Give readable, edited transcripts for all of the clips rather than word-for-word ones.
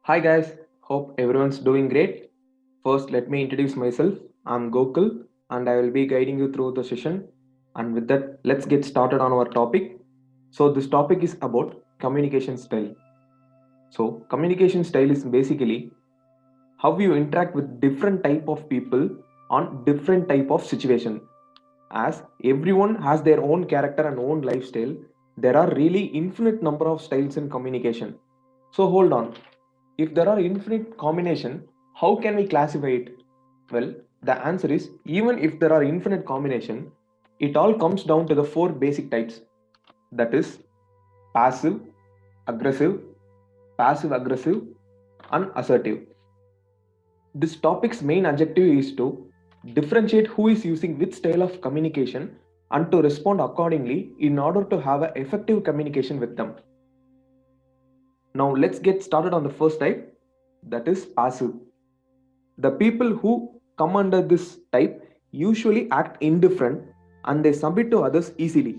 Hi guys, hope everyone's doing great. First, let me introduce myself. I'm Gokul and I will be guiding you through the session. And with that, let's get started on our topic. So, this topic is about communication style. So, communication style is basically how you interact with different type of people on different type of situation. As everyone has their own character and own lifestyle, there are really infinite number of styles in communication. So hold on, if there are infinite combination, how can we classify it? Well, the answer is even if there are infinite combination, it all comes down to the four basic types, that is passive, aggressive, passive aggressive, and assertive. This topic's main objective is to differentiate who is using which style of communication and to respond accordingly in order to have an effective communication with them. Now let's get started on the first type, that is passive. The people who come under this type usually act indifferent and they submit to others easily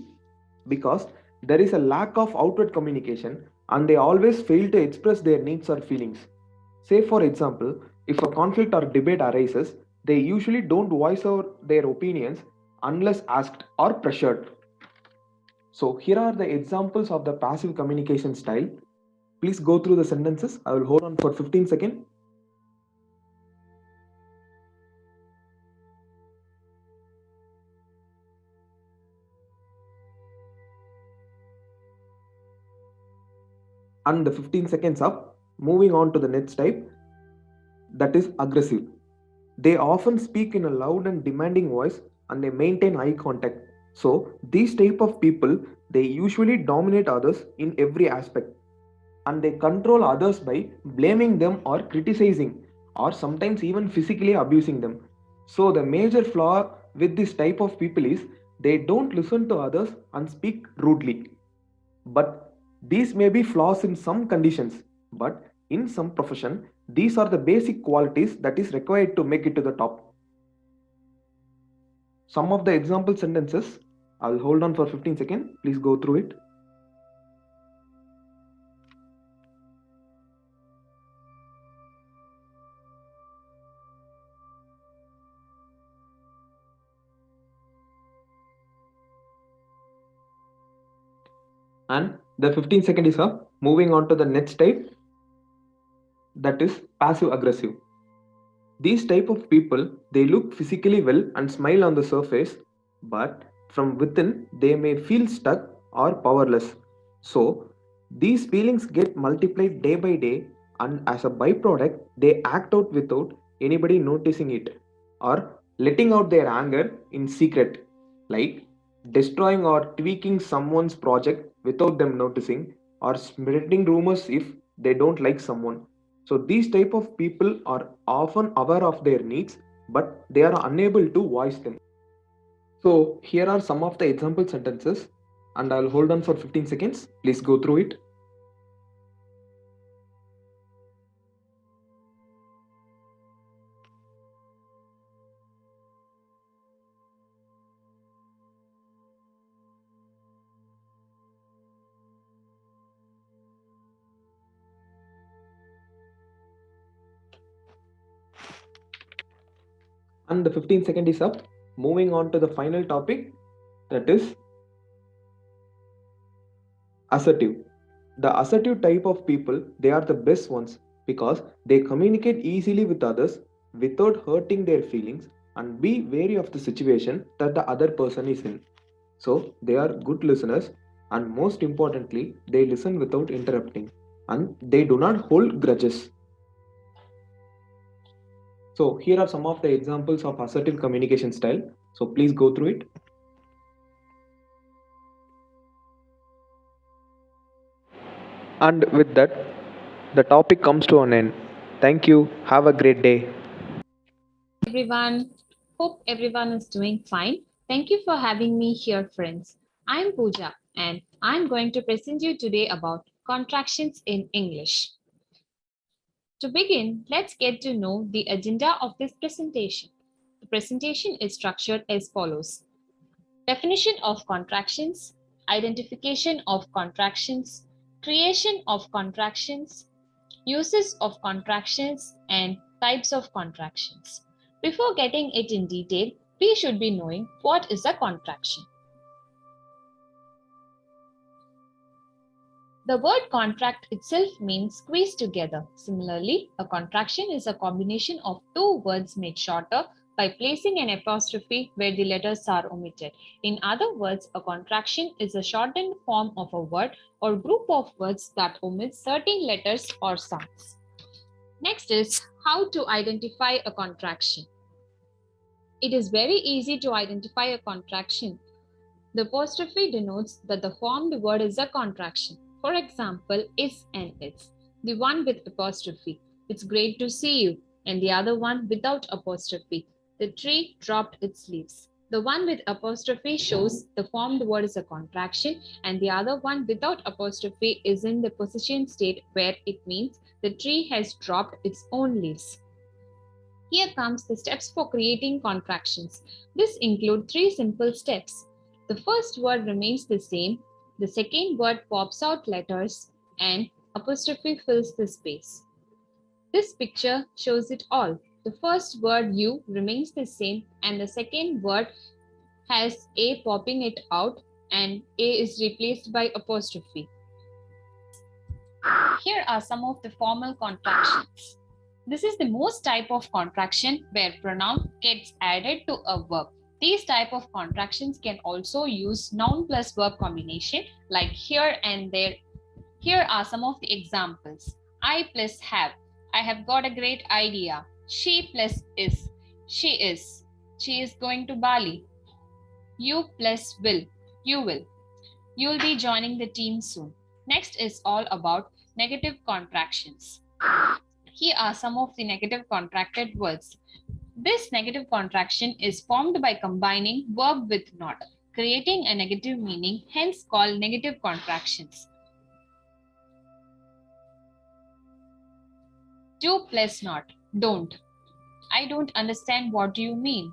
because there is a lack of outward communication and they always fail to express their needs or feelings. Say, for example, if a conflict or debate arises, they usually don't voice out their opinions unless asked or pressured. So, here are the examples of the passive communication style. Please go through the sentences. I will hold on for 15 seconds. And the 15 seconds up, moving on to the next type, that is aggressive. They often speak in a loud and demanding voice and they maintain eye contact. So these type of people, they usually dominate others in every aspect and they control others by blaming them or criticizing or sometimes even physically abusing them. So the major flaw with this type of people is they don't listen to others and speak rudely. But these may be flaws in some conditions, but in some profession, these are the basic qualities that is required to make it to the top. Some of the example sentences, I'll hold on for 15 seconds. Please go through it. And the 15 second is up. Moving on to the next type, that is passive aggressive. These type of people, they look physically well and smile on the surface, but from within they may feel stuck or powerless. So these feelings get multiplied day by day, and as a byproduct, they act out without anybody noticing it or letting out their anger in secret, like destroying or tweaking someone's project without them noticing, or spreading rumors if they don't like someone. So these type of people are often aware of their needs, but they are unable to voice them. So here are some of the example sentences, and I'll hold on for 15 seconds. Please go through it. And the 15 second is up. Moving on to the final topic, that is assertive. The assertive type of people, they are the best ones because they communicate easily with others without hurting their feelings and be wary of the situation that the other person is in. So they are good listeners, and most importantly, they listen without interrupting and they do not hold grudges. So here are some of the examples of assertive communication style. So please go through it. And with that, the topic comes to an end. Thank you. Have a great day. Everyone. Hope everyone is doing fine. Thank you for having me here, friends. I'm Pooja and I'm going to present you today about contractions in English. To begin, let's get to know the agenda of this presentation. The presentation is structured as follows: definition of contractions, identification of contractions, creation of contractions, uses of contractions and types of contractions. Before getting it in detail, we should be knowing what is a contraction. The word contract itself means squeeze together. Similarly, a contraction is a combination of two words made shorter by placing an apostrophe where the letters are omitted. In other words, a contraction is a shortened form of a word or group of words that omit certain letters or sounds. Next is how to identify a contraction. It is very easy to identify a contraction. The apostrophe denotes that the formed word is a contraction. For example, is and its. The one with apostrophe, it's great to see you, and the other one without apostrophe, the tree dropped its leaves. The one with apostrophe shows the formed word is a contraction, and the other one without apostrophe is in the position state where it means the tree has dropped its own leaves. Here comes the steps for creating contractions. This include three simple steps. The first word remains the same, the second word pops out letters, and apostrophe fills the space. This picture shows it all. The first word you remains the same and the second word has a popping it out and a is replaced by apostrophe. Here are some of the formal contractions. This is the most type of contraction where pronoun gets added to a verb. These type of contractions can also use noun plus verb combination like here and there. Here are some of the examples. I plus have. I have got a great idea. She plus is. She is. She is going to Bali. You plus will. You will. You'll be joining the team soon. Next is all about negative contractions. Here are some of the negative contracted words. This negative contraction is formed by combining verb with not, creating a negative meaning, hence called negative contractions. Do plus not, don't. I don't understand what you mean.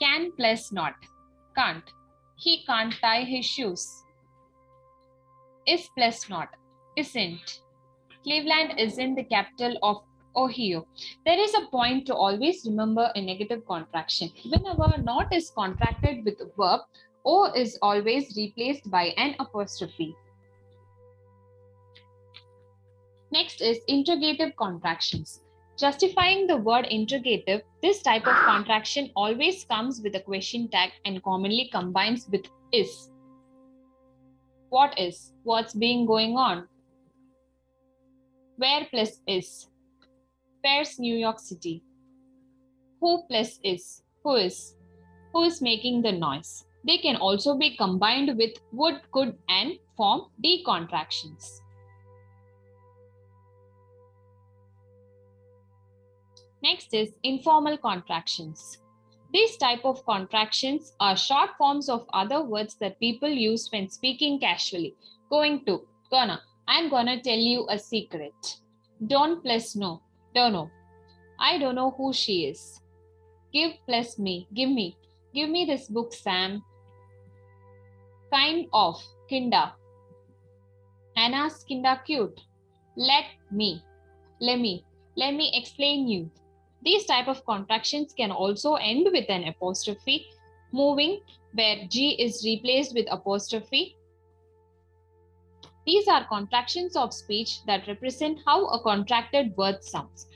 Can plus not, can't. He can't tie his shoes. Is plus not, isn't. Cleveland isn't the capital of Ohio. There is a point to always remember a negative contraction. Whenever not is contracted with a verb, O is always replaced by an apostrophe. Next is interrogative contractions. Justifying the word interrogative, this type of contraction always comes with a question tag and commonly combines with is. What is? What's been going on? Where plus is? Where's New York City? Who plus is? Who is? Who is making the noise? They can also be combined with would, could, and form decontractions. Next is informal contractions. These type of contractions are short forms of other words that people use when speaking casually. Going to, gonna, I'm gonna tell you a secret. Don't plus no, don't know. I don't know who she is. Give plus me, give me this book, Sam. Kind of, kinda. Anna's kinda cute. Let me, let me explain you. These type of contractions can also end with an apostrophe, moving where G is replaced with apostrophe. These are contractions of speech that represent how a contracted word sounds.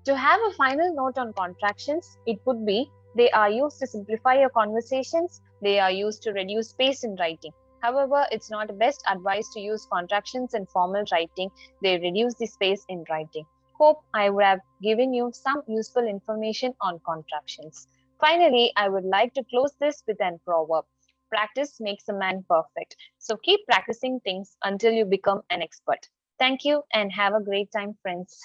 To have a final note on contractions, it would be they are used to simplify your conversations, they are used to reduce space in writing. However, it's not the best advice to use contractions in formal writing, they reduce the space in writing. Hope I would have given you some useful information on contractions. Finally, I would like to close this with an proverb. Practice makes a man perfect. So keep practicing things until you become an expert. Thank you and have a great time, friends.